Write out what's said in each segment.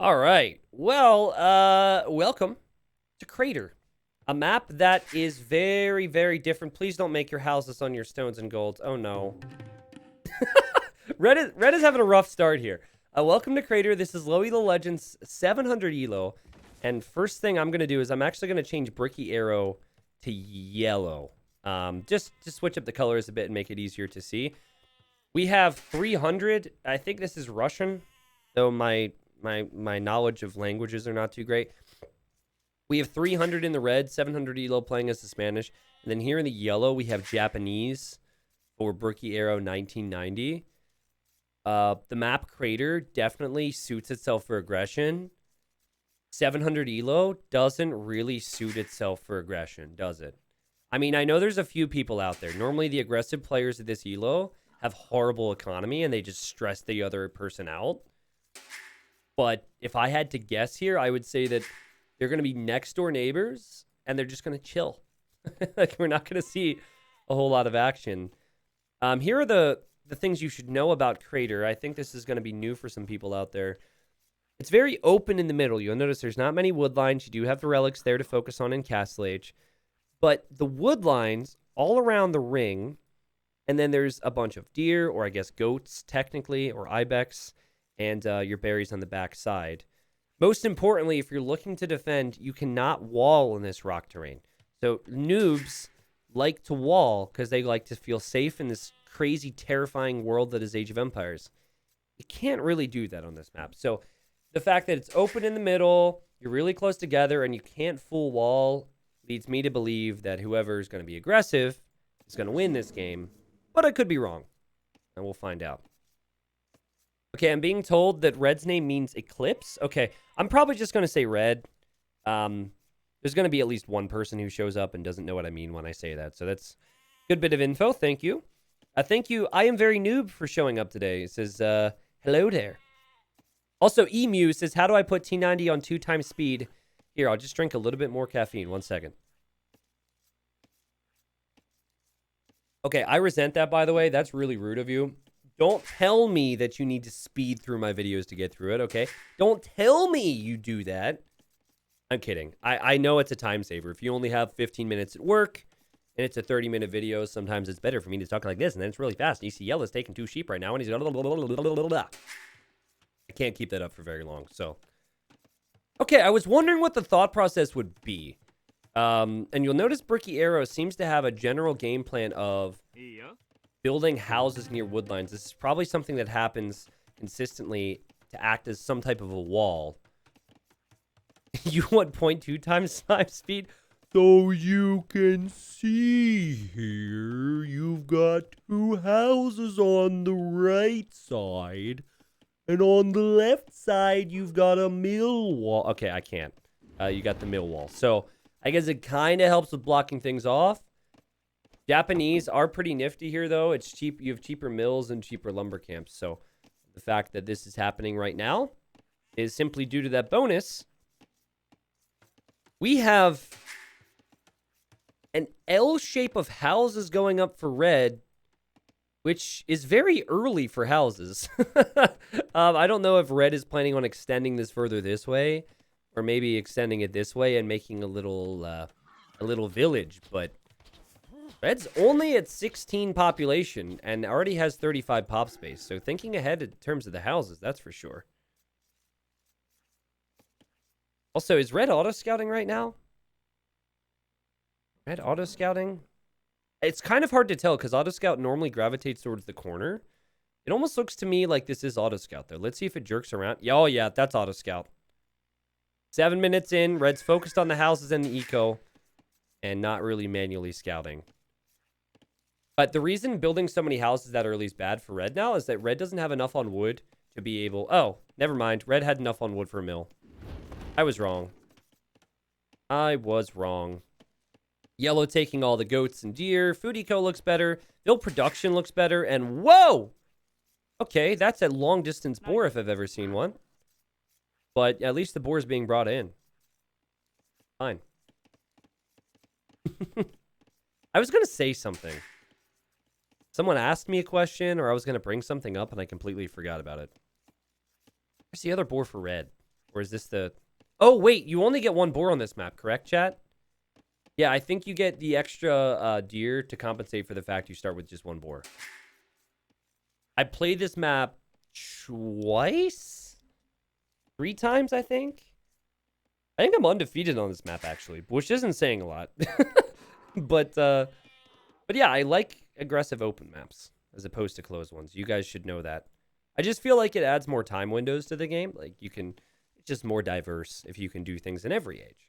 All right. Well, welcome to Crater, a map that is very, very different. Please don't make your houses on your stones and golds. Oh no. Red is having a rough start here. Welcome to Crater. This is Lowy the Legends 700 Elo. And first thing I'm going to do is I'm actually going to change Bricky Arrow to yellow. Just to switch up the colors a bit and make it easier to see. We have 300. I think this is Russian, though my knowledge of languages are not too great. We have 300 in the red, 700 Elo playing as the Spanish. And then here in the yellow, we have Japanese for Bricky Arrow 1990. The map Crater definitely suits itself for aggression. 700 Elo doesn't really suit itself for aggression, does it? I mean, I know there's a few people out there. Normally, the aggressive players of this Elo have horrible economy and they just stress the other person out. But if I had to guess here, I would say that they're going to be next door neighbors and they're just going to chill. Like, we're not going to see a whole lot of action. Here are the things you should know about Crater. I think this is going to be new for some people out there. It's very open in the middle. You'll notice there's not many wood lines. You do have the relics there to focus on in Castle Age. But the wood lines all around the ring, and then there's a bunch of deer, or I guess goats, technically, or ibex, and your berries on the back side. Most importantly, if you're looking to defend, you cannot wall in this rock terrain. So noobs like to wall because they like to feel safe in this crazy, terrifying world that is Age of Empires. You can't really do that on this map. So the fact that it's open in the middle, you're really close together, and you can't full wall leads me to believe that whoever is going to be aggressive is going to win this game. But I could be wrong, and we'll find out. Okay, I'm being told that Red's name means eclipse. Okay, I'm probably just going to say Red. There's going to be at least one person who shows up and doesn't know what I mean when I say that. So that's a good bit of info. Thank you. Thank you. I am very noob for showing up today. It says, hello there. Also, Emu says, how do I put T90 on 2 times speed? Here, I'll just drink a little bit more caffeine. 1 second. Okay, I resent that, by the way. That's really rude of you. Don't tell me that you need to speed through my videos to get through it, okay? Don't tell me you do that. I'm kidding. I know it's a time saver. If you only have 15 minutes at work and it's a 30-minute video, sometimes it's better for me to talk like this, and then it's really fast. You see Yella's taking 2 sheep right now, and he's... I can't keep that up for very long, so... Okay, I was wondering what the thought process would be. And you'll notice Bricky Arrow seems to have a general game plan of building houses near woodlines. This is probably something that happens consistently to act as some type of a wall. You want 0.2 times 5 speed? So you can see here, you've got 2 houses on the right side. And on the left side, you've got a mill wall. Okay, I can't. You got the mill wall. So I guess it kind of helps with blocking things off. Japanese are pretty nifty here, though. It's cheap. You have cheaper mills and cheaper lumber camps. So the fact that this is happening right now is simply due to that bonus. We have an L shape of houses going up for red, which is very early for houses. I don't know if red is planning on extending this further this way, or maybe extending it this way and making a little village, but red's only at 16 population and already has 35 pop space. So thinking ahead in terms of the houses, that's for sure. Also, is red auto scouting right now? Red auto scouting? It's kind of hard to tell because auto scout normally gravitates towards the corner. It almost looks to me like this is auto scout though. Let's see if it jerks around. Oh yeah, that's auto scout. 7 minutes in, red's focused on the houses and the eco and not really manually scouting. But the reason building so many houses that early is bad for red now is that red doesn't have enough on wood to be able... Oh, never mind. Red had enough on wood for a mill. I was wrong. I was wrong. Yellow taking all the goats and deer. Food eco looks better. Build production looks better. And whoa! Okay, that's a long distance boar if I've ever seen one. But at least the boar is being brought in. Fine. I was going to say something. Someone asked me a question, or I was going to bring something up, and I completely forgot about it. Where's the other boar for red? Or is this the... Oh, wait, you only get one boar on this map, correct, chat? Yeah, I think you get the extra deer to compensate for the fact you start with just one boar. I played this map twice? 3 times, I think? I think I'm undefeated on this map, actually, which isn't saying a lot. But yeah, I like aggressive open maps as opposed to closed ones. You guys should know that. I just feel like it adds more time windows to the game. Like, you can... It's just more diverse if you can do things in every age.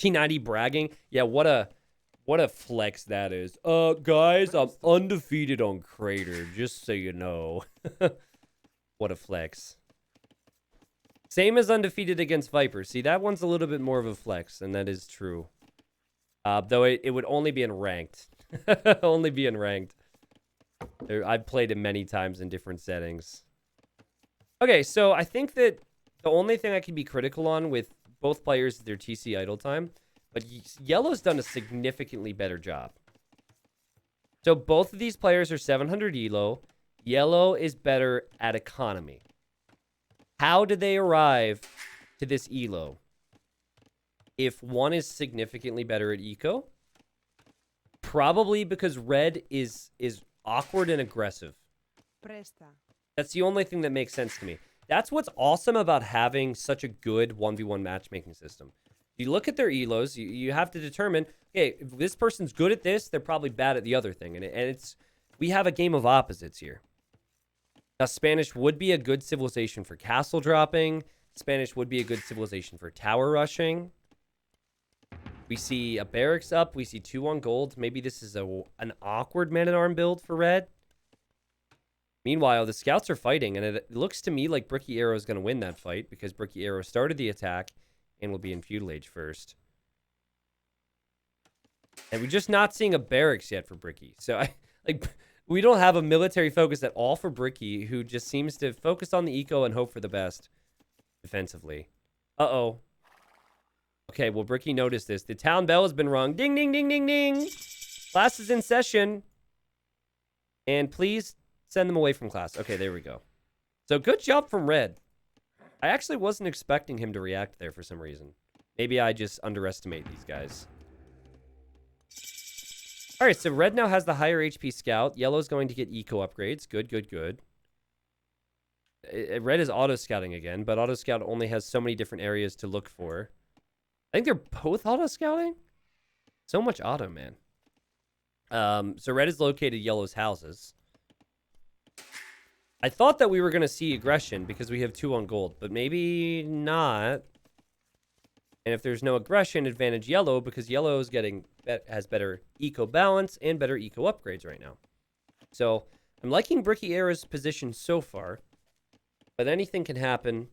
T90 bragging. Yeah, what a flex that is. Guys, I'm undefeated on Crater, just so you know. What a flex. Same as undefeated against Viper. See, that one's a little bit more of a flex, and that is true. Though it would only be in ranked. Only be in ranked. I've played it many times in different settings. Okay, so I think that the only thing I can be critical on with both players is their TC idle time. But Yellow's done a significantly better job. So both of these players are 700 elo. Yellow is better at economy. How did they arrive to this elo? If one is significantly better at eco, probably because red is awkward and aggressive. Presta. That's the only thing that makes sense to me. That's what's awesome about having such a good 1v1 matchmaking system. You look at their elos, you have to determine, okay, if this person's good at this, they're probably bad at the other thing. And it's, we have a game of opposites here. Now, Spanish would be a good civilization for castle dropping. Spanish would be a good civilization for tower rushing. We see a barracks up. We see 2 on gold. Maybe this is an awkward man-at-arm build for red. Meanwhile, the scouts are fighting, and it looks to me like Bricky Arrow is going to win that fight because Bricky Arrow started the attack and will be in feudal age first. And we're just not seeing a barracks yet for Bricky. So we don't have a military focus at all for Bricky, who just seems to focus on the eco and hope for the best defensively. Uh-oh. Okay, well, Bricky noticed this. The town bell has been rung. Ding, ding, ding, ding, ding. Class is in session. And please send them away from class. Okay, there we go. So good job from Red. I actually wasn't expecting him to react there for some reason. Maybe I just underestimate these guys. All right, so Red now has the higher HP scout. Yellow's going to get eco upgrades. Good, good, good. Red is auto-scouting again, but auto-scout only has so many different areas to look for. I think they're both auto-scouting. So much auto, man. So Red has located Yellow's houses. I thought that we were going to see aggression because we have 2 on gold, but maybe not. And if there's no aggression, advantage Yellow because Yellow is has better eco balance and better eco upgrades right now. So I'm liking Bricky Arrow's position so far, but anything can happen.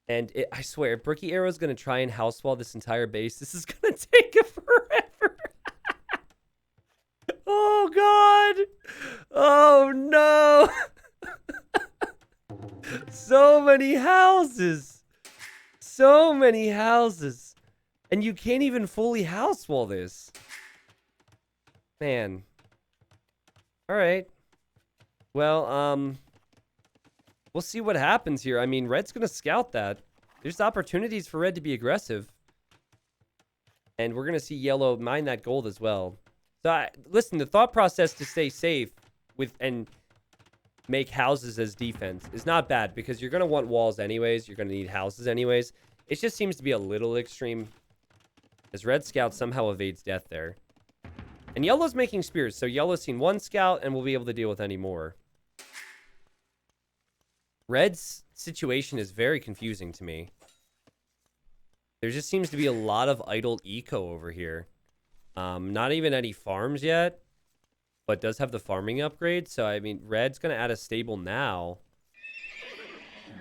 And I swear, if Bricky Arrow is going to try and house wall this entire base, this is going to take it forever. Oh, God. Oh, no. So many houses. So many houses. And you can't even fully house wall this. Man. All right. Well, we'll see what happens here. I mean, Red's going to scout that. There's opportunities for Red to be aggressive. And we're going to see Yellow mine that gold as well. So, listen, the thought process to stay safe and make houses as defense is not bad because you're going to want walls anyways. You're going to need houses anyways. It just seems to be a little extreme as Red Scout somehow evades death there. And Yellow's making spears. So Yellow's seen 1 scout and will be able to deal with any more. Red's situation is very confusing to me. There just seems to be a lot of idle eco over here. Not even any farms yet, but does have the farming upgrade. So, I mean, Red's going to add a stable now.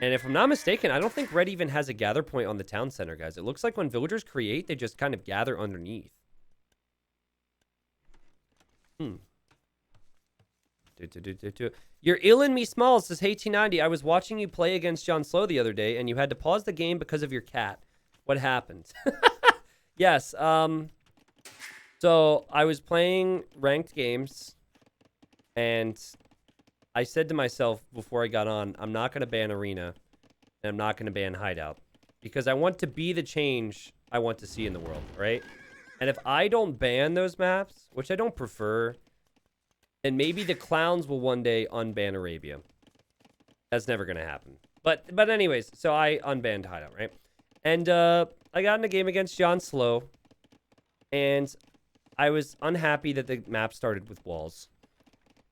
And if I'm not mistaken, I don't think Red even has a gather point on the town center, guys. It looks like when villagers create, they just kind of gather underneath. You're ill in me small, says Hey T90. I was watching you play against John Slow the other day, and you had to pause the game because of your cat. What happened? Yes, so I was playing ranked games, and I said to myself before I got on, I'm not going to ban Arena, and I'm not going to ban Hideout. Because I want to be the change I want to see in the world, right? And if I don't ban those maps, which I don't prefer, then maybe the clowns will one day unban Arabia. That's never going to happen. But anyways, so I unbanned Hideout, right? And I got in a game against John Slow, and I was unhappy that the map started with walls.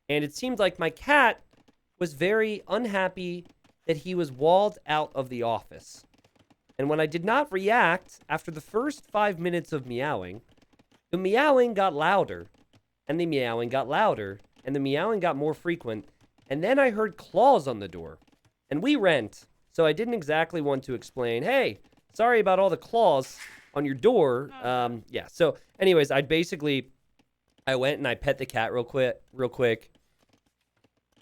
And it seemed like my cat was very unhappy that he was walled out of the office. And when I did not react after the first 5 minutes of meowing, the meowing got louder, and the meowing got louder, and the meowing got more frequent, and then I heard claws on the door. And we rent, so I didn't exactly want to explain, hey, sorry about all the claws on your door. Yeah, so anyways, I went and I pet the cat real quick.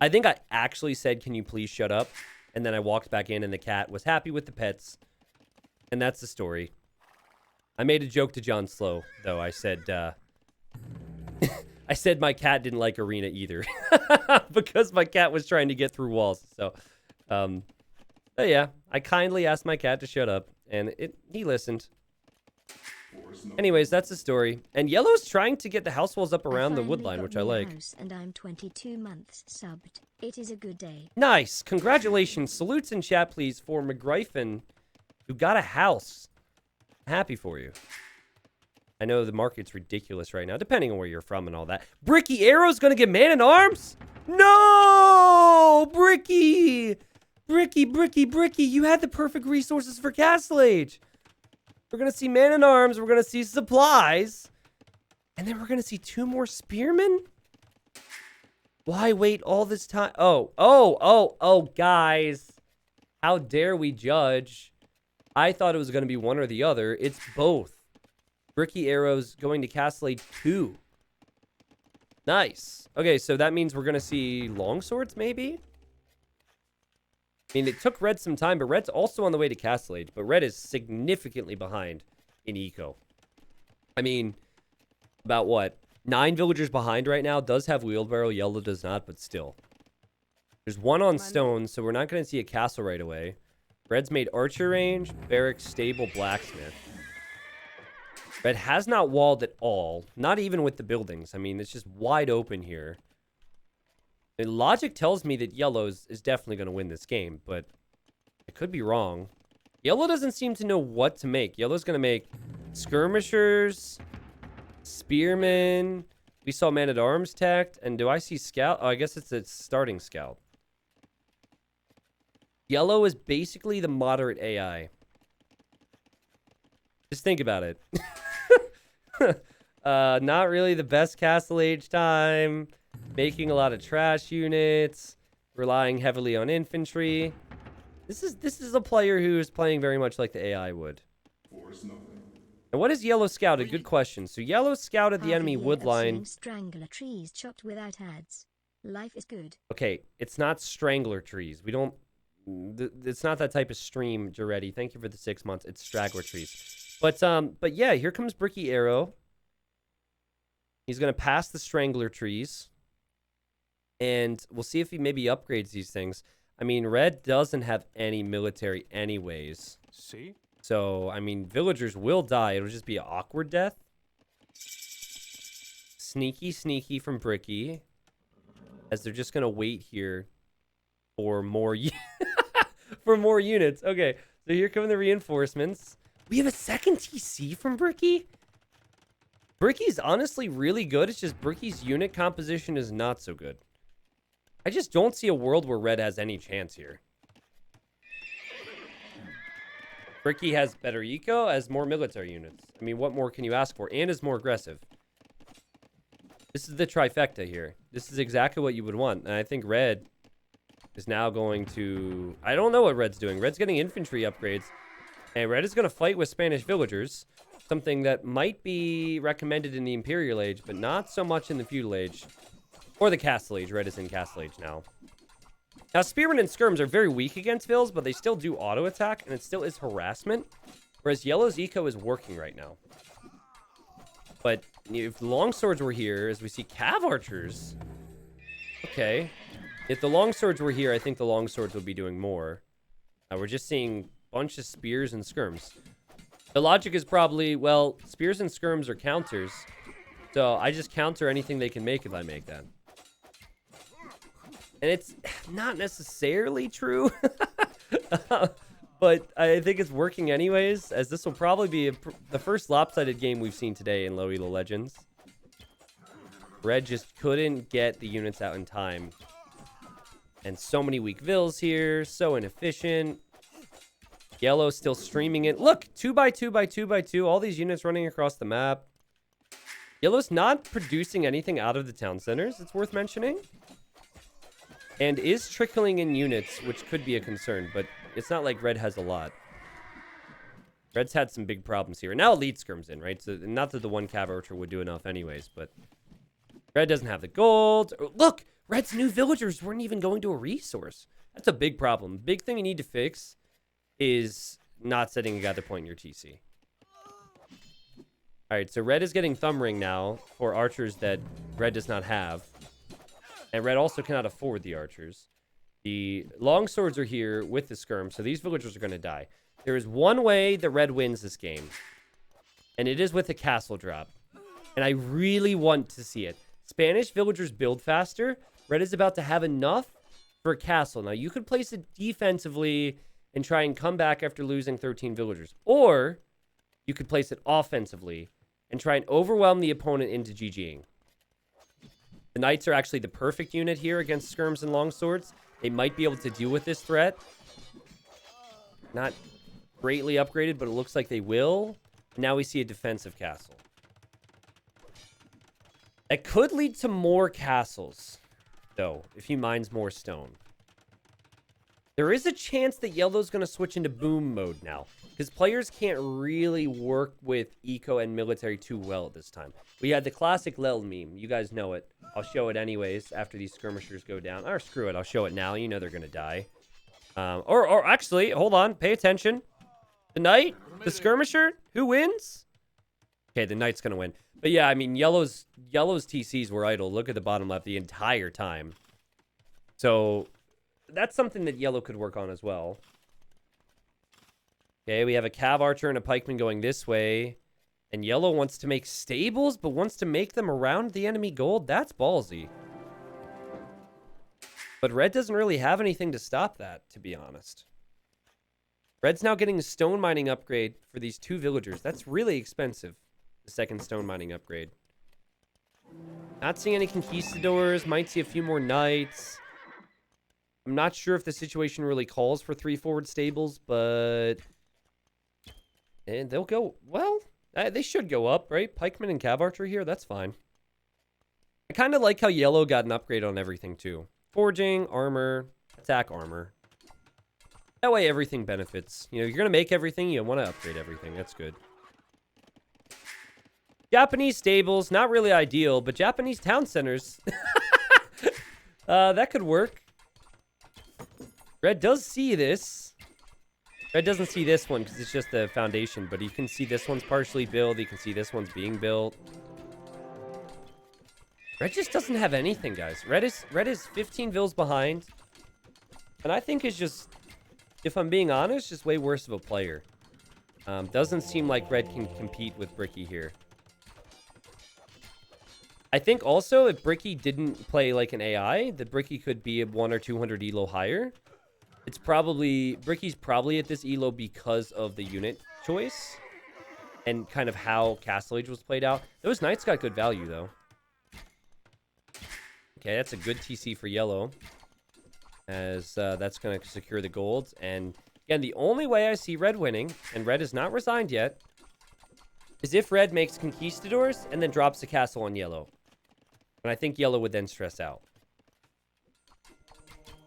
I think I actually said, can you please shut up? And then I walked back in and the cat was happy with the pets. And that's the story. I made a joke to John Slow, though. I said, I said my cat didn't like Arena either. Because my cat was trying to get through walls. So, but yeah, I kindly asked my cat to shut up. And he listened. Anyways, that's the story. And Yellow's trying to get the house walls up around the wood line, which I like. And I'm 22 months subbed. It is a good day. Nice. Congratulations. Salutes in chat, please, for McGriffin, who got a house. Happy for you. I know the market's ridiculous right now, depending on where you're from and all that. Bricky Arrow's gonna get Man-at-Arms? No! Bricky! Bricky, you had the perfect resources for Castle Age. We're going to see Man-at-Arms. We're going to see supplies. And then we're going to see 2 more spearmen? Why wait all this time? Oh, guys. How dare we judge? I thought it was going to be one or the other. It's both. Bricky Arrows going to Castle Age 2. Nice. Okay, so that means we're going to see longswords, maybe? I mean, it took Red some time, but Red's also on the way to Castle Age. But Red is significantly behind in eco. I mean, about what? 9 villagers behind right now. Does have wheelbarrow. Yellow does not, but still. There's 1 on stone, so we're not going to see a castle right away. Red's made archer range, barracks, stable, blacksmith. Red has not walled at all. Not even with the buildings. I mean, it's just wide open here. And logic tells me that Yellow is definitely going to win this game, but I could be wrong. Yellow doesn't seem to know what to make. Yellow's going to make skirmishers, spearmen. We saw Man-at-Arms tacked, and do I see scout? Oh, I guess it's a starting scout. Yellow is basically the moderate AI. Just think about it. Not really the best Castle Age time. Making a lot of trash units, relying heavily on infantry. This is a player who is playing very much like the AI would. And what is Yellow scouted? Good question. So Yellow scouted the enemy wood line. Strangler trees chopped without ads. Life is good. Okay, it's not strangler trees. We don't. It's not that type of stream, Jaretti. Thank you for the 6 months. It's straggler trees. But yeah, here comes Bricky Arrow. He's gonna pass the strangler trees. And we'll see if he maybe upgrades these things. I mean, Red doesn't have any military anyways. See? So, I mean, villagers will die. It'll just be an awkward death. Sneaky from Bricky. As they're just going to wait here for more for more units. Okay, so here come the reinforcements. We have a second TC from Bricky? Bricky's honestly really good. It's just Bricky's unit composition is not so good. I just don't see a world where Red has any chance here. Bricky has better eco, has more military units. I mean, what more can you ask for? And is more aggressive. This is the trifecta here. This is exactly what you would want. And I think Red is now going to... I don't know what Red's doing. Red's getting infantry upgrades. And Red is going to fight with Spanish villagers. Something that might be recommended in the Imperial Age, but not so much in the Feudal Age. Or the Castle Age. Red is in Castle Age now. Now, Spearmen and Skirms are very weak against Vills, but they still do auto-attack, and it still is harassment. Whereas Yellow's eco is working right now. But if Longswords were here, as we see Cav Archers... Okay. If the longswords were here, I think the longswords would be doing more. We're just seeing a bunch of spears and skirms. The logic is probably, well, spears and skirms are counters. So I just counter anything they can make if I make that. And it's not necessarily true. But I think it's working anyways, as this will probably be the first lopsided game we've seen today in Low Elo Legends. Red just couldn't get the units out in time. And so many weak vills here, so inefficient. Yellow still streaming it. Look, 2x2x2x2, all these units running across the map. Yellow's not producing anything out of the town centers, it's worth mentioning. And is trickling in units, which could be a concern, but it's not like Red has a lot. Red's had some big problems here. And now Elite Skirm's in, right? So not that the one Cav Archer would do enough anyways, but Red doesn't have the gold. Look, Red's new villagers weren't even going to a resource. That's a big problem. Big thing you need to fix is not setting a gather point in your TC. All right, so Red is getting Thumb Ring now for archers that Red does not have. And Red also cannot afford the archers. The longswords are here with the skirm, so these villagers are going to die. There is one way that Red wins this game, and it is with a castle drop. And I really want to see it. Spanish villagers build faster. Red is about to have enough for a castle. Now, you could place it defensively and try and come back after losing 13 villagers. Or you could place it offensively and try and overwhelm the opponent into GGing. The knights are actually the perfect unit here against skirms and longswords. They might be able to deal with this threat. Not greatly upgraded, but it looks like they will. Now we see a defensive castle. That could lead to more castles, though, if he mines more stone. There is a chance that Yellow's going to switch into boom mode now, because players can't really work with eco and military too well at this time. We had the classic Lel meme. You guys know it. I'll show it anyways after these skirmishers go down. Or screw it, I'll show it now. You know they're going to die. Or actually, hold on. Pay attention. The knight, the skirmisher, who wins? Okay, the knight's going to win. But yeah, I mean, Yellow's TCs were idle. Look at the bottom left the entire time. So that's something that Yellow could work on as well. Okay, we have a Cav Archer and a Pikeman going this way. And Yellow wants to make stables, but wants to make them around the enemy gold. That's ballsy. But Red doesn't really have anything to stop that, to be honest. Red's now getting a stone mining upgrade for these two villagers. That's really expensive, the second stone mining upgrade. Not seeing any conquistadors. Might see a few more knights. I'm not sure if the situation really calls for 3 forward stables, but and they'll go, well, they should go up, right? Pikeman and Cav Archer here, that's fine. I kind of like how Yellow got an upgrade on everything, too. Forging, armor, attack armor. That way everything benefits. You know, you're going to make everything, you want to upgrade everything. That's good. Japanese stables, not really ideal, but Japanese town centers. That could work. Red does see this. Red doesn't see this one because it's just the foundation, but you can see this one's partially built. You can see this one's being built. Red just doesn't have anything, guys. Red is 15 vills behind. And I think is just, if I'm being honest, just way worse of a player. Doesn't seem like Red can compete with Bricky here. I think also if Bricky didn't play like an AI, that Bricky could be 100 or 200 elo higher. It's probably, Bricky's probably at this elo because of the unit choice and kind of how Castle Age was played out. Those knights got good value though. Okay, that's a good TC for Yellow, as that's going to secure the gold. And again, the only way I see Red winning, and Red is not resigned yet, is if Red makes conquistadors and then drops the castle on Yellow. And I think Yellow would then stress out.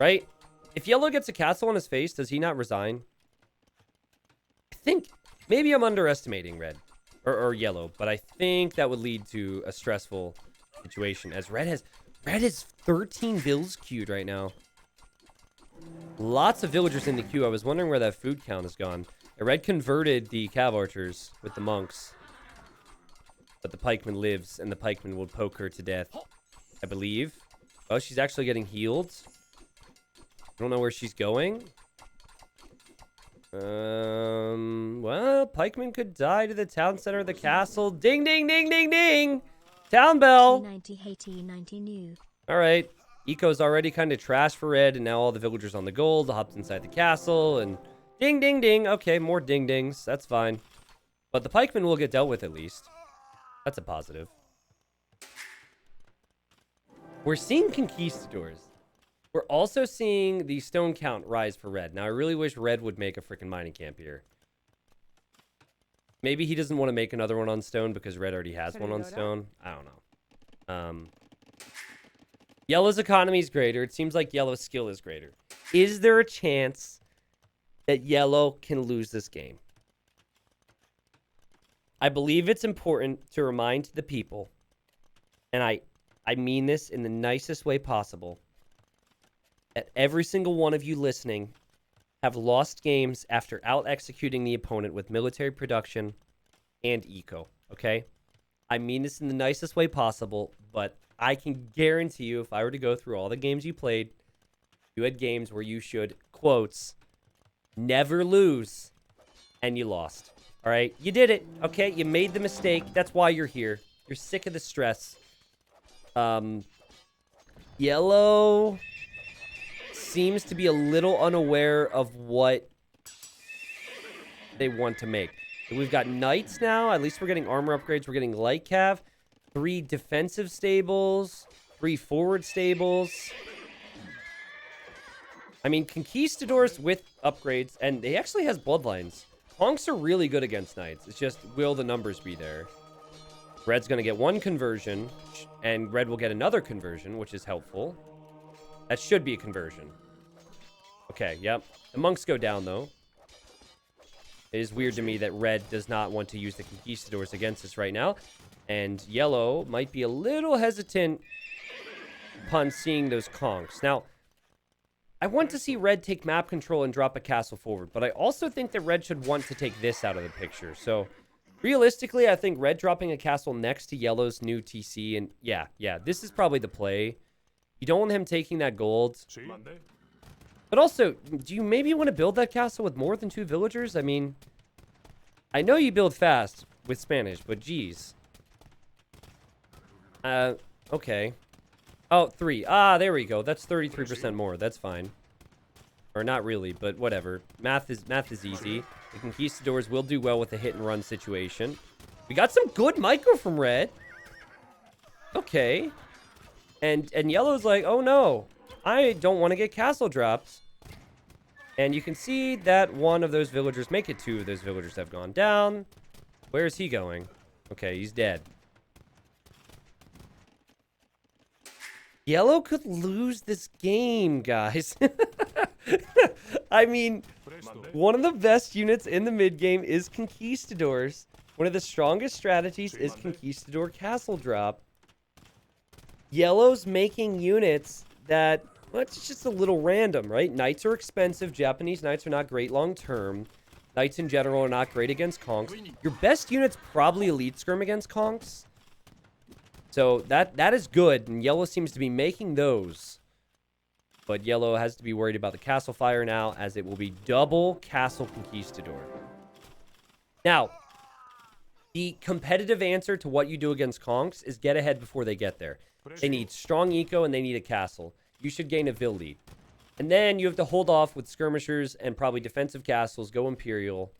Right? If Yellow gets a castle on his face, does he not resign? I think maybe I'm underestimating Red or Yellow, but I think that would lead to a stressful situation, as Red has 13 vills queued right now. Lots of villagers in the queue. I was wondering where that food count has gone. Red converted the Cav Archers with the monks, but the pikeman lives, and the pikeman will poke her to death, I believe. Oh, she's actually getting healed. Don't know where she's going. Well, Pikeman could die to the town center of the castle. Ding, ding, ding, ding, ding. Town bell. 90 90 new. All right. Eco's already kind of trash for red, and now all the villagers on the gold hopped inside the castle, and ding, ding, ding. Okay, more ding dings. That's fine. But the pikemen will get dealt with at least. That's a positive. We're seeing conquistadors. We're also seeing the stone count rise for red. Now, I really wish red would make a freaking mining camp here. Maybe he doesn't want to make another one on stone because red already has one on stone. I don't know. Yellow's economy is greater. It seems like yellow's skill is greater. Is there a chance that yellow can lose this game? I believe it's important to remind the people, and I mean this in the nicest way possible, that every single one of you listening have lost games after out-executing the opponent with military production and eco, okay? I mean this in the nicest way possible, but I can guarantee you if I were to go through all the games you played, you had games where you should, quotes, never lose, and you lost. All right? You did it, okay? You made the mistake. That's why you're here. You're sick of the stress. Yellow seems to be a little unaware of what they want to make. We've got knights now. At least we're getting armor upgrades. We're getting light cav. 3 defensive stables. 3 forward stables. I mean, conquistadors with upgrades. And he actually has bloodlines. Honks are really good against knights. It's just, will the numbers be there? Red's going to get 1 conversion. And red will get another conversion, which is helpful. That should be a conversion. Okay, yep. The monks go down, though. It is weird to me that red does not want to use the conquistadors against us right now. And yellow might be a little hesitant upon seeing those conks. Now, I want to see red take map control and drop a castle forward. But I also think that red should want to take this out of the picture. So, realistically, I think red dropping a castle next to yellow's new TC. And yeah, this is probably the play. You don't want him taking that gold. But also, do you maybe want to build that castle with more than 2 villagers? I mean, I know you build fast with Spanish, but geez. Okay. Oh, 3. Ah, there we go. That's 33% more. That's fine. Or not really, but whatever. Math is easy. The conquistadors will do well with a hit and run situation. We got some good micro from red. Okay. And yellow's like, oh no, I don't want to get castle dropped. And you can see that one of those villagers, make it 2 of those villagers have gone down. Where is he going? Okay, he's dead. Yellow could lose this game, guys. I mean, one of the best units in the mid game is conquistadors. One of the strongest strategies is conquistador castle drop. Yellow's making units that, well, it's just a little random, right? Knights are expensive. Japanese knights are not great long term. Knights in general are not great against conks. Your best unit's probably elite skirm against conks. So that is good, and yellow seems to be making those. But yellow has to be worried about the castle fire now, as it will be double castle conquistador. Now, the competitive answer to what you do against conks is get ahead before they get there. They need strong eco, and they need a castle. You should gain a vill lead. And then you have to hold off with skirmishers and probably defensive castles, go Imperial.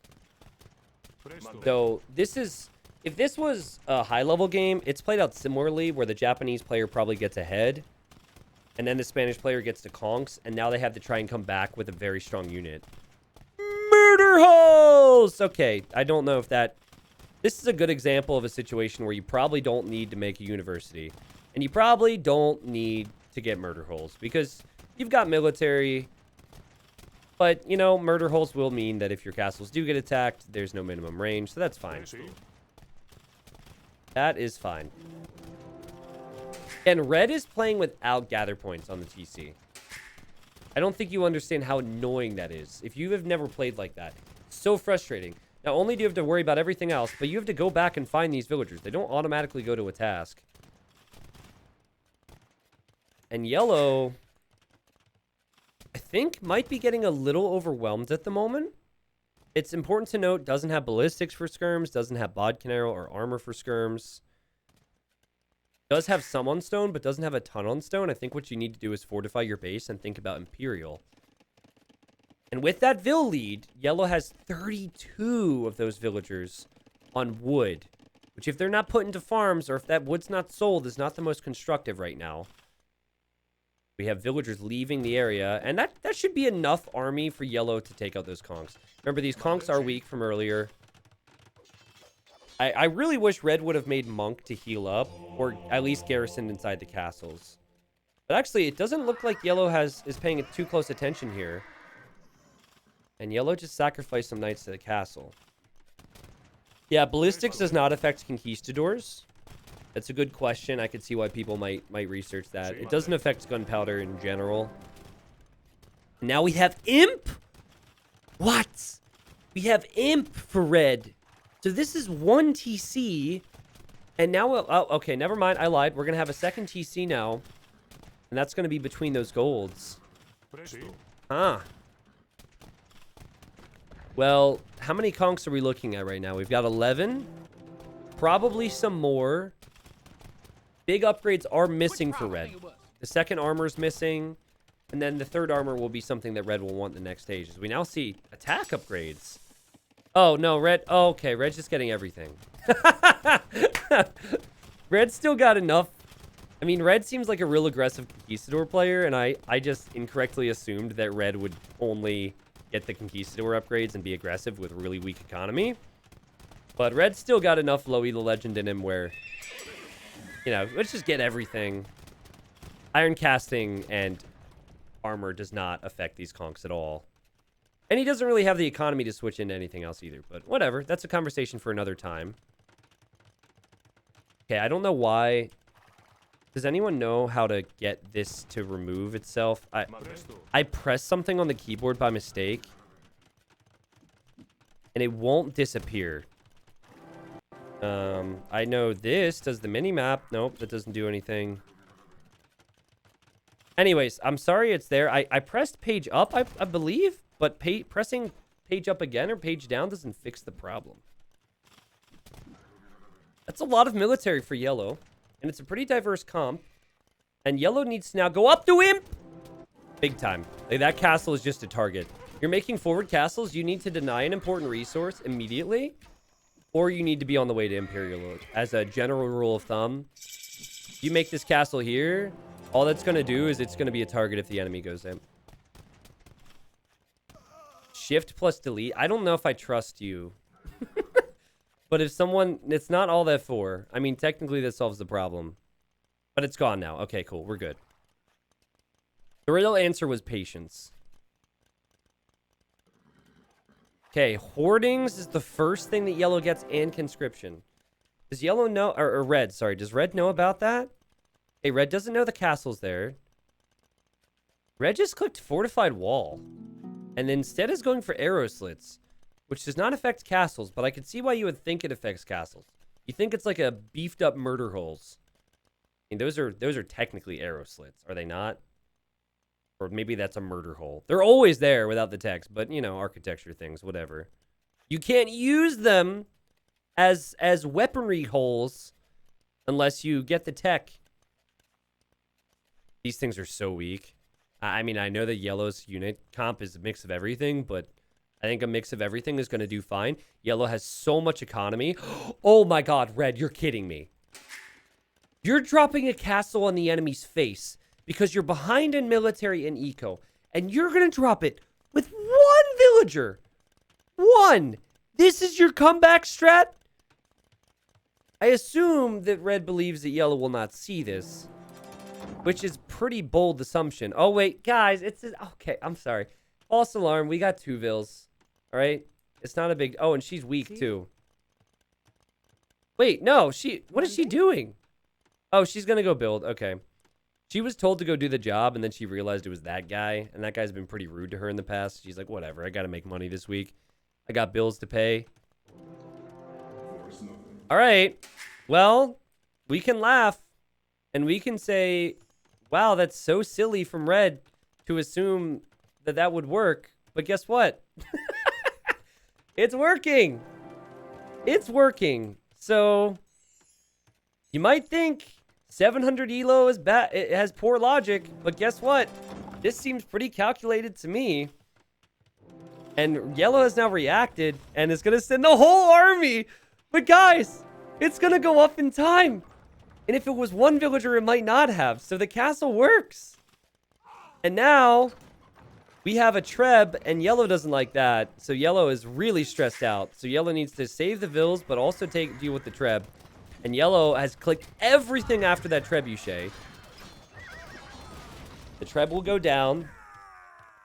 Though, this is... If this was a high-level game, it's played out similarly, where the Japanese player probably gets ahead, and then the Spanish player gets to conks, and now they have to try and come back with a very strong unit. Murder holes! Okay, I don't know if that... This is a good example of a situation where you probably don't need to make a university, and you probably don't need to get murder holes, because you've got military, but, you know, murder holes will mean that if your castles do get attacked, there's no minimum range, so that's fine. That is fine. And red is playing without gather points on the TC. I don't think you understand how annoying that is. If you have never played like that, it's so frustrating. Not only do you have to worry about everything else, but you have to go back and find these villagers. They don't automatically go to a task. And yellow I think might be getting a little overwhelmed at the moment. It's important to note, doesn't have ballistics for skirms, doesn't have bodkin arrow or armor for skirms. Does have some on stone, but doesn't have a ton on stone. I think what you need to do is fortify your base and think about Imperial. And with that Vill lead, Yellow has 32 of those villagers on wood. Which if they're not put into farms, or if that wood's not sold, is not the most constructive right now. We have villagers leaving the area, and that should be enough army for Yellow to take out those conks. Remember, these conks are weak from earlier. I really wish Red would have made Monk to heal up, or at least garrisoned inside the castles. But actually, it doesn't look like Yellow is paying too close attention here. And Yellow just sacrificed some knights to the castle. Yeah, ballistics does not affect conquistadors. That's a good question. I could see why people might research that. It doesn't affect gunpowder in general. Now we have Imp! What? We have Imp for Red. So this is 1 TC. And now, oh, okay, never mind. I lied. We're going to have a second TC now. And that's going to be between those golds. Ah. Well, how many conks are we looking at right now? We've got 11. Probably some more. Big upgrades are missing for Red. The second armor is missing. And then the third armor will be something that Red will want in the next stage. As we now see attack upgrades. Oh, no, Red. Oh, okay, Red's just getting everything. Red's still got enough. I mean, Red seems like a real aggressive Conquistador player, and I just incorrectly assumed that Red would only get the Conquistador upgrades and be aggressive with really weak economy. But Red's still got enough Lowy the Legend in him where, you know, let's just get everything. Iron casting and armor does not affect these conks at all. And he doesn't really have the economy to switch into anything else either. But whatever. That's a conversation for another time. Okay, I don't know why. Does anyone know how to get this to remove itself? I pressed something on the keyboard by mistake. And it won't disappear. I know this does the mini-map. Nope, that doesn't do anything. Anyways, I'm sorry it's there. I pressed page up, I believe. But pressing page up again or page down doesn't fix the problem. That's a lot of military for Yellow. And it's a pretty diverse comp. And Yellow needs to now go up to Imp! Big time. Like, that castle is just a target. You're making forward castles, you need to deny an important resource immediately. Or you need to be on the way to Imperial. As a general rule of thumb, you make this castle here, all that's going to do is it's going to be a target if the enemy goes in. Shift plus delete. I don't know if I trust you. But if someone... It's not all that for. I mean, technically that solves the problem. But it's gone now. Okay, cool. We're good. The real answer was patience. Okay, hoardings is the first thing that Yellow gets and conscription. Does Yellow know... Or Red, sorry. Does Red know about that? Hey, Red doesn't know the castle's there. Red just clicked fortified wall. And instead is going for arrow slits, which does not affect castles, but I could see why you would think it affects castles. You think it's like a beefed up murder holes. I mean, those are technically arrow slits, are they not? Or maybe that's a murder hole. They're always there without the text, but you know, architecture things, whatever. You can't use them as weaponry holes unless you get the tech. These things are so weak. I mean, I know that Yellow's unit comp is a mix of everything, but I think a mix of everything is going to do fine. Yellow has so much economy. Oh my god, Red, you're kidding me. You're dropping a castle on the enemy's face because you're behind in military and eco, and you're going to drop it with one villager. One. This is your comeback strat? I assume that Red believes that Yellow will not see this. Which is pretty bold assumption. Oh, wait, guys, it's... Okay, I'm sorry. False alarm. We got 2 vills. All right? It's not a big... Oh, and she's weak, too. Wait, no. What is she doing? Oh, she's going to go build. Okay. She was told to go do the job, and then she realized it was that guy. And that guy's been pretty rude to her in the past. She's like, whatever. I got to make money this week. I got bills to pay. All right. Well, we can laugh. And we can say... Wow, that's so silly from Red to assume that that would work, but guess what? It's working. It's working. So you might think 700 elo is bad. It has poor logic, but guess what? This seems pretty calculated to me. And yellow has now reacted and is going to send the whole army. But guys, it's going to go up in time. And if it was one villager, it might not have. So the castle works. And now we have a Treb, and yellow doesn't like that. So yellow is really stressed out. So yellow needs to save the vills, but also deal with the Treb. And yellow has clicked everything after that trebuchet. The Treb will go down,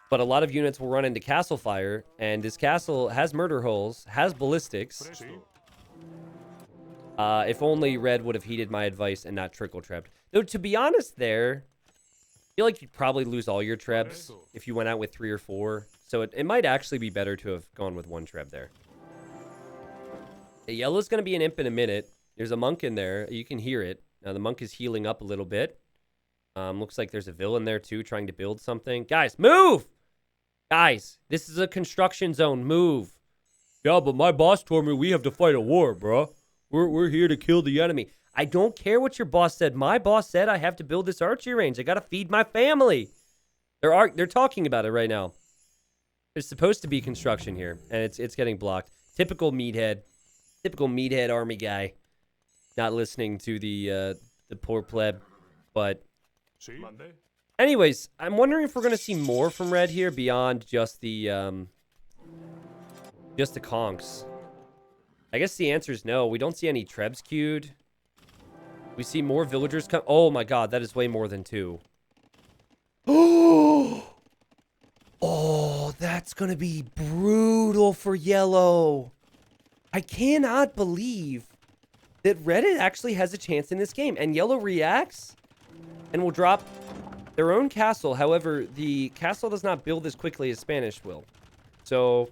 but a lot of units will run into castle fire. And this castle has murder holes, has ballistics. If only red would have heeded my advice and not trickle trebbed. Though, to be honest there, I feel like you'd probably lose all your trebs if you went out with 3 or 4. So it might actually be better to have gone with 1 treb there. The yellow's going to be an imp in a minute. There's a monk in there. You can hear it. Now, the monk is healing up a little bit. Looks like there's a villain there, too, trying to build something. Guys, move! Guys, this is a construction zone. Move. Yeah, but my boss told me we have to fight a war, bro. We're here to kill the enemy. I don't care what your boss said. My boss said I have to build this archery range. I got to feed my family. They're talking about it right now. There's supposed to be construction here, and it's getting blocked. Typical meathead. Typical meathead army guy. Not listening to the poor pleb. But anyways, I'm wondering if we're going to see more from red here beyond just the conks. I guess the answer is no. We don't see any trebs queued. We see more villagers come. Oh my god, that is way more than 2. Oh, that's going to be brutal for yellow. I cannot believe that red actually has a chance in this game. And yellow reacts and will drop their own castle. However, the castle does not build as quickly as Spanish will. So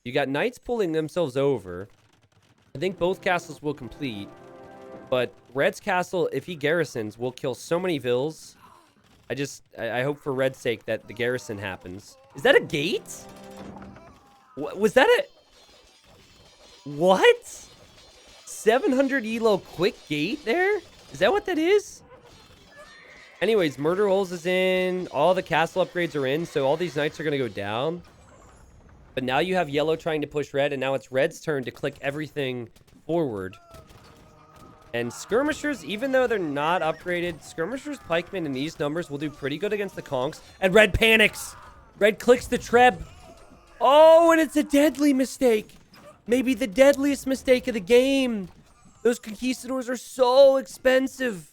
you got knights pulling themselves over. I think both castles will complete. But red's castle, if he garrisons, will kill so many vills. I hope for red's sake that the garrison happens. Is that a gate? Was that a... What? 700 elo quick gate there? Is that what that is? Anyways, murder holes is in. All the castle upgrades are in. So all these knights are going to go down. But now you have yellow trying to push red, and now it's red's turn to click everything forward. And skirmishers, even though they're not upgraded, skirmishers, pikemen, and these numbers will do pretty good against the conks. And red panics. Red clicks the treb. Oh, and it's a deadly mistake. Maybe the deadliest mistake of the game. Those conquistadors are so expensive.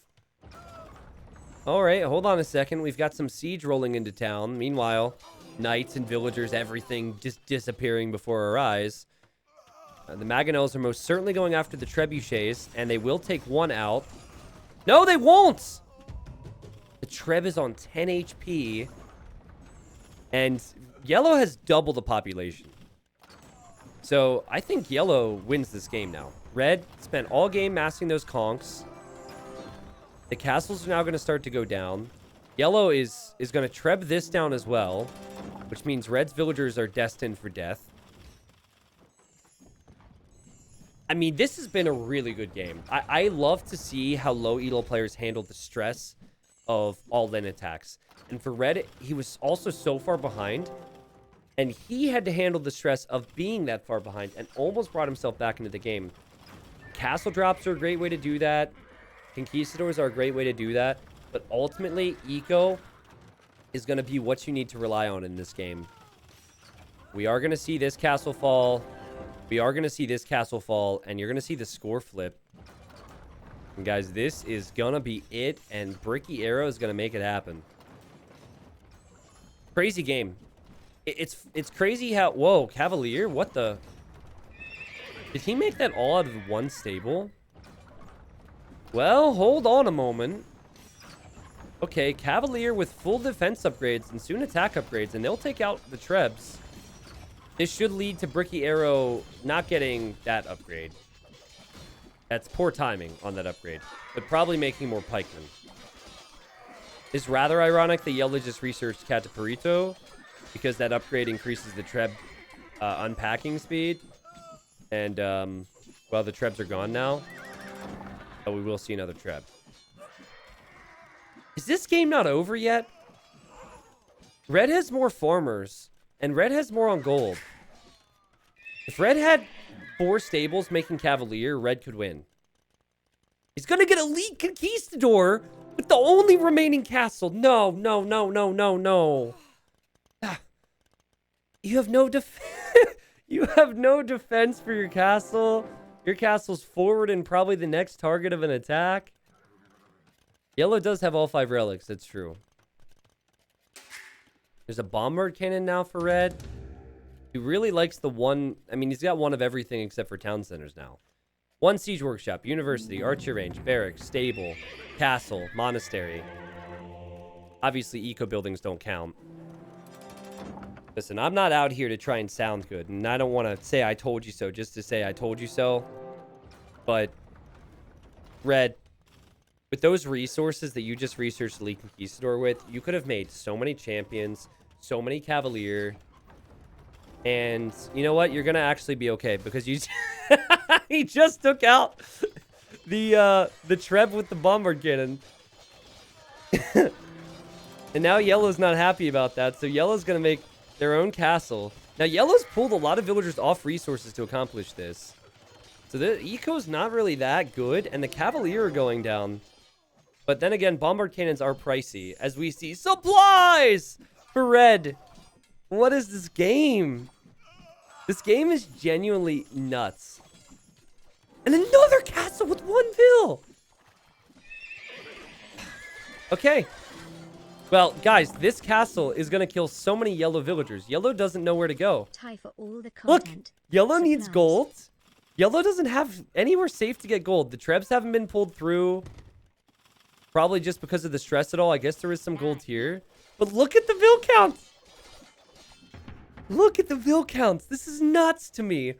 All right, hold on a second. We've got some siege rolling into town. Meanwhile, knights and villagers, everything just disappearing before our eyes. The Mangonels are most certainly going after the trebuchets, and they will take 1 out. No, they won't! The Treb is on 10 HP, and yellow has double the population. So I think yellow wins this game now. Red spent all game massing those conks. The castles are now going to start to go down. Yellow is going to treb this down as well, which means red's villagers are destined for death. I mean, this has been a really good game. I love to see how low elo players handle the stress of all-in attacks. And for red, he was also so far behind, and he had to handle the stress of being that far behind and almost brought himself back into the game. Castle drops are a great way to do that. Conquistadors are a great way to do that. But ultimately, eco is going to be what you need to rely on in this game. We are going to see this castle fall. We are going to see this castle fall, and you're going to see the score flip. And guys, this is going to be it, and Bricky Arrow is going to make it happen. Crazy game. It's crazy how... Whoa, Cavalier? What the... Did he make that all out of one stable? Well, hold on a moment. Okay, Cavalier with full defense upgrades and soon attack upgrades, and they'll take out the Trebs. This should lead to Bricky Arrow not getting that upgrade. That's poor timing on that upgrade, but probably making more pikemen. It's rather ironic that yellow just researched Cataparito because that upgrade increases the Treb unpacking speed. And, well, the Trebs are gone now. But we will see another Treb. Is this game not over yet? Red has more farmers, and Red has more on gold. If Red had 4 stables making Cavalier, Red could win. He's gonna get Elite Conquistador with the only remaining castle. No, no, no, no, no, no. Ah. You have no You have no defense for your castle. Your castle's forward and probably the next target of an attack. Yellow does have all 5 relics, that's true. There's a bombard cannon now for Red. He really likes the one... I mean, he's got one of everything except for town centers now. 1 siege workshop, university, archer range, barracks, stable, castle, monastery. Obviously, eco buildings don't count. Listen, I'm not out here to try and sound good, and I don't want to say I told you so just to say I told you so. But, Red, with those resources that you just researched Elite Conquistador with, you could have made so many champions, so many Cavalier, and you know what? You're gonna actually be okay because you he just took out the Treb with the bombard cannon. And now Yellow's not happy about that, so Yellow's gonna make their own castle. Now Yellow's pulled a lot of villagers off resources to accomplish this. So the eco's not really that good, and the Cavalier are going down. But then again, bombard cannons are pricey, as we see supplies for Red. What is this game? This game is genuinely nuts. And another castle with 1 vill. Okay. Well, guys, this castle is going to kill so many yellow villagers. Yellow doesn't know where to go. Tie for all the Look, content. yellow needs gold. Yellow doesn't have anywhere safe to get gold. The Trebs haven't been pulled through. Probably just because of the stress at all. I guess there is some gold here. But look at the vill counts. Look at the vill counts. This is nuts to me.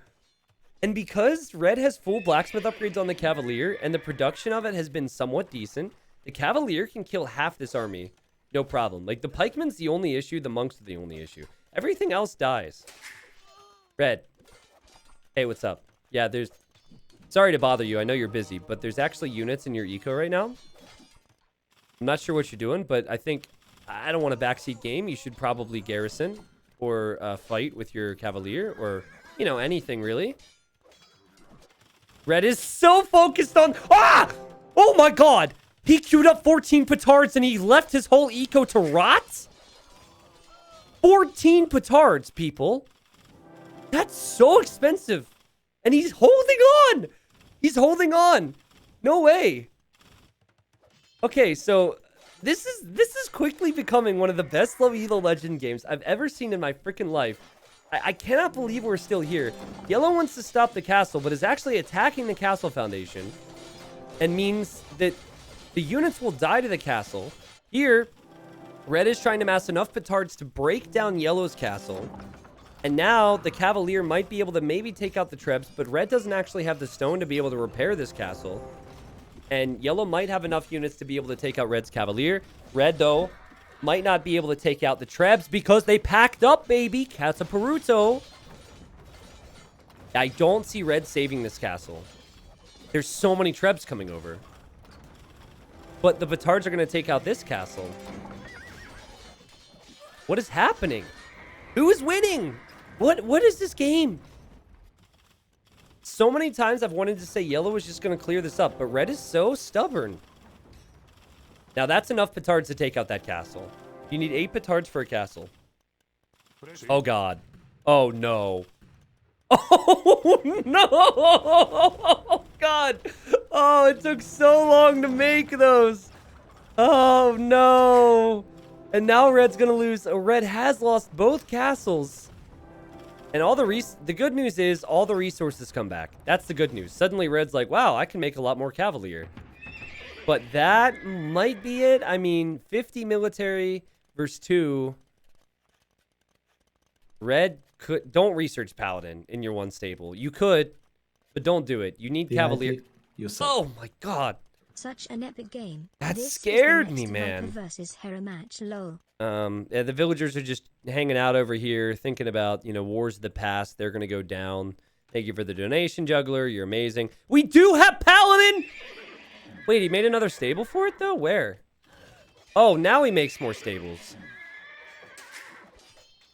And because Red has full blacksmith upgrades on the Cavalier, and the production of it has been somewhat decent, the Cavalier can kill half this army. No problem. Like, the pikeman's the only issue. The monks are the only issue. Everything else dies. Red. Hey, what's up? Yeah, there's... Sorry to bother you. I know you're busy, but there's actually units in your eco right now. I'm not sure what you're doing, but I think... I don't want a backseat game. You should probably garrison or fight with your Cavalier or, you know, anything really. Red is so focused on... Ah! Oh my god! He queued up 14 petards and he left his whole eco to rot? 14 petards, people. That's so expensive. And he's holding on. He's holding on. No way. Okay, so this is quickly becoming one of the best Low Legend games I've ever seen in my freaking life. I cannot believe we're still here. Yellow wants to stop the castle, but is actually attacking the castle foundation. And means that the units will die to the castle. Here, Red is trying to mass enough petards to break down Yellow's castle. And now the Cavalier might be able to maybe take out the Trebs, but Red doesn't actually have the stone to be able to repair this castle. And Yellow might have enough units to be able to take out Red's Cavalier. Red, though, might not be able to take out the Trebs because they packed up, baby. Cataparito. I don't see Red saving this castle. There's so many Trebs coming over. But the Batards are going to take out this castle. What is happening? Who is winning? What is this game? So many times I've wanted to say Yellow is just going to clear this up, but Red is so stubborn. Now that's enough petards to take out that castle. You need 8 petards for a castle. Oh god. Oh no. Oh no. Oh god. Oh, it took so long to make those. Oh no. And now Red's gonna lose. Red has lost both castles. And all the good news is all the resources come back. That's the good news. Suddenly Red's like, wow, I can make a lot more Cavalier. But that might be it. I mean, 50 military versus 2. Red could... Don't research Paladin in your 1 stable. You could, but don't do it. You need Cavalier. You suck. Oh my god. Such an epic game. That This scared is the me, next man. Viper versus Hera match, lol. Yeah, the villagers are just hanging out over here, thinking about, wars of the past. They're going to go down. Thank you for the donation, Juggler. You're amazing. We do have Paladin! Wait, he made another stable for it, though? Where? Oh, now he makes more stables.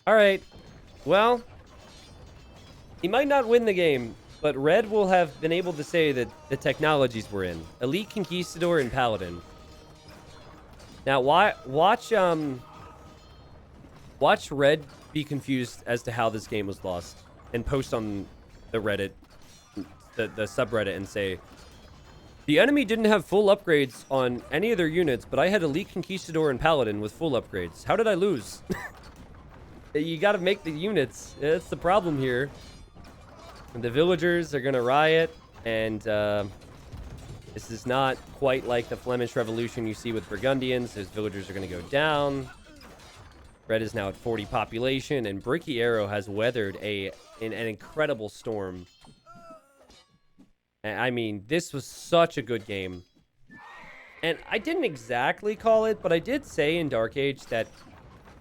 All right. Well, he might not win the game, but Red will have been able to say that the technologies were in. Elite Conquistador and Paladin. Now, watch Red be confused as to how this game was lost and post on the Reddit, the subreddit, and say, the enemy didn't have full upgrades on any of their units, but I had Elite Conquistador and Paladin with full upgrades. How did I lose? You got to make the units. That's the problem here. And the villagers are going to riot, and this is not quite like the Flemish Revolution you see with Burgundians. Those villagers are going to go down. Red is now at 40 population, and Bricky Arrow has weathered an incredible storm. I mean, this was such a good game. And I didn't exactly call it, but I did say in Dark Age that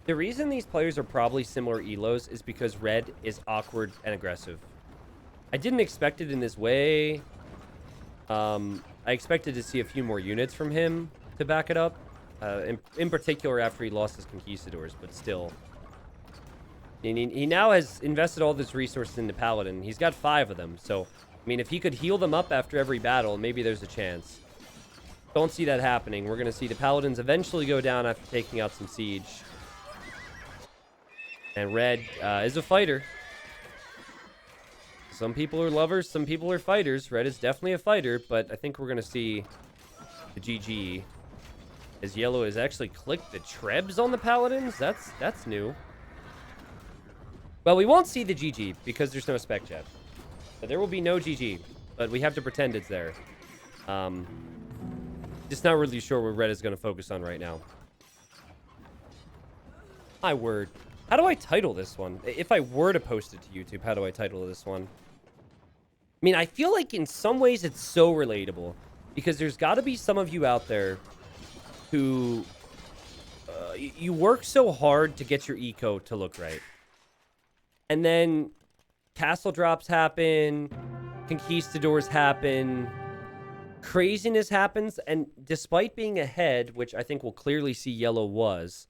the reason these players are probably similar elos is because Red is awkward and aggressive. I didn't expect it in this way. I expected to see a few more units from him to back it up. In particular after he lost his Conquistadors, but still. He now has invested all this resources into Paladin. He's got 5 of them, so, I mean, if he could heal them up after every battle, maybe there's a chance. Don't see that happening. We're going to see the Paladins eventually go down after taking out some siege. And Red is a fighter. Some people are lovers, some people are fighters. Red is definitely a fighter, but I think we're going to see the GG. As Yellow has actually clicked the Trebs on the Paladins. That's new. Well, we won't see the GG because there's no spec jet. So there will be no GG, but we have to pretend it's there. Just not really sure what Red is going to focus on right now. My word. How do I title this one? If I were to post it to YouTube, how do I title this one? I mean, I feel like in some ways it's so relatable because there's got to be some of you out there who you work so hard to get your eco to look right. And then castle drops happen, conquistadors happen, craziness happens, and despite being ahead, which I think we'll clearly see Yellow was,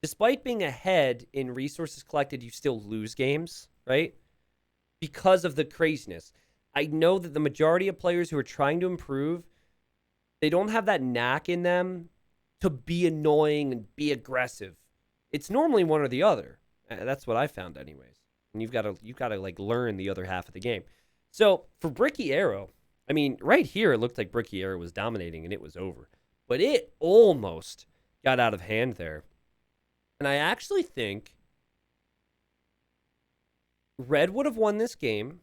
despite being ahead in resources collected, you still lose games, right? Because of the craziness. I know that the majority of players who are trying to improve, they don't have that knack in them to be annoying and be aggressive. It's normally one or the other. That's what I found anyways. And you've got to like learn the other half of the game. So for Bricky Arrow, I mean, right here, it looked like Bricky Arrow was dominating and it was over. But it almost got out of hand there. And I actually think Red would have won this game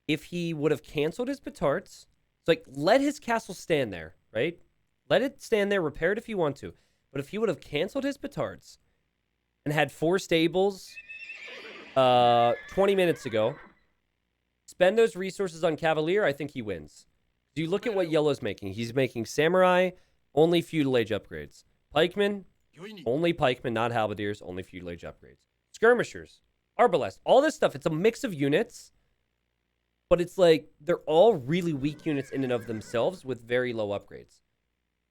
if he would have canceled his Batarts. It's like, let his castle stand there, right? Let it stand there, repair it if you want to. But if he would have canceled his Batarts and had 4 stables 20 minutes ago, spend those resources on Cavalier, I think he wins. Do you look at what Yellow's making? He's making Samurai, only Feudal Age upgrades. Pikemen, only Pikemen, not Halberdiers, only Feudal Age upgrades. Skirmishers, Arbalest, all this stuff. It's a mix of units, but it's like they're all really weak units in and of themselves with very low upgrades.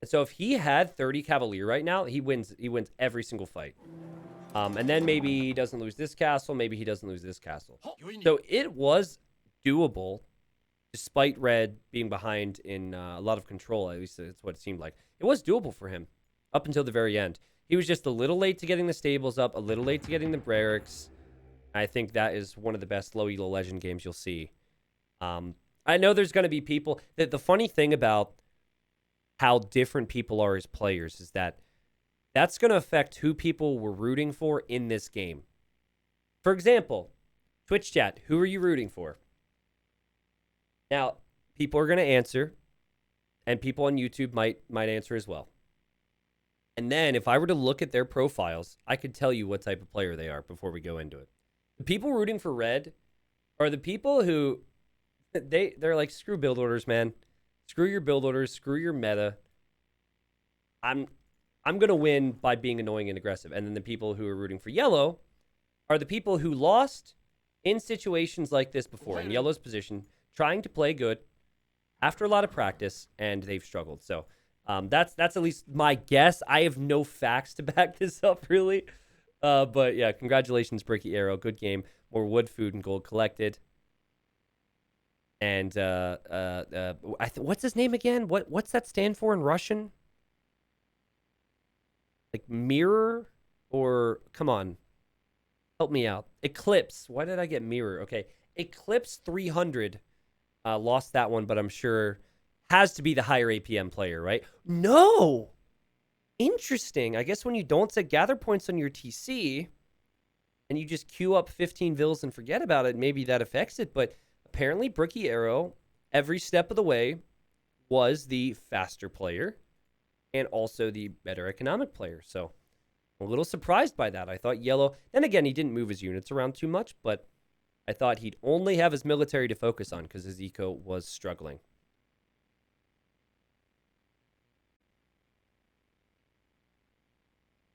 And so if he had 30 Cavalier right now, he wins every single fight. And then maybe he doesn't lose this castle, maybe he doesn't lose this castle. So it was doable, despite Red being behind in a lot of control, at least that's what it seemed like. It was doable for him up until the very end. He was just a little late to getting the stables up, a little late to getting the barracks. I think that is one of the best low elo legend games you'll see. I know there's going to be people that the funny thing about how different people are as players is that that's going to affect who people were rooting for in this game. For example, Twitch chat, who are you rooting for? Now, people are going to answer, and people on YouTube might answer as well. And then if I were to look at their profiles, I could tell you what type of player they are before we go into it. The people rooting for Red are the people who they're like, screw build orders, man. Screw your build orders. Screw your meta. I'm going to win by being annoying and aggressive. And then the people who are rooting for yellow are the people who lost in situations like this before, in yellow's position, trying to play good after a lot of practice, and they've struggled. So that's at least my guess. I have no facts to back this up, really. But yeah, congratulations, Bricky Arrow. Good game. More wood, food, and gold collected. And what's his name again? What's that stand for in Russian? Like mirror, or come on, help me out. Eclipse. Why did I get mirror? Okay, Eclipse 300 lost that one, but I'm sure has to be the higher APM player, right? No. Interesting. I guess when you don't set gather points on your TC and you just queue up 15 vills and forget about it, maybe that affects it. But apparently, Bricky Arrow, every step of the way, was the faster player and also the better economic player. So I'm a little surprised by that. I thought yellow, then again, he didn't move his units around too much, but I thought he'd only have his military to focus on because his eco was struggling.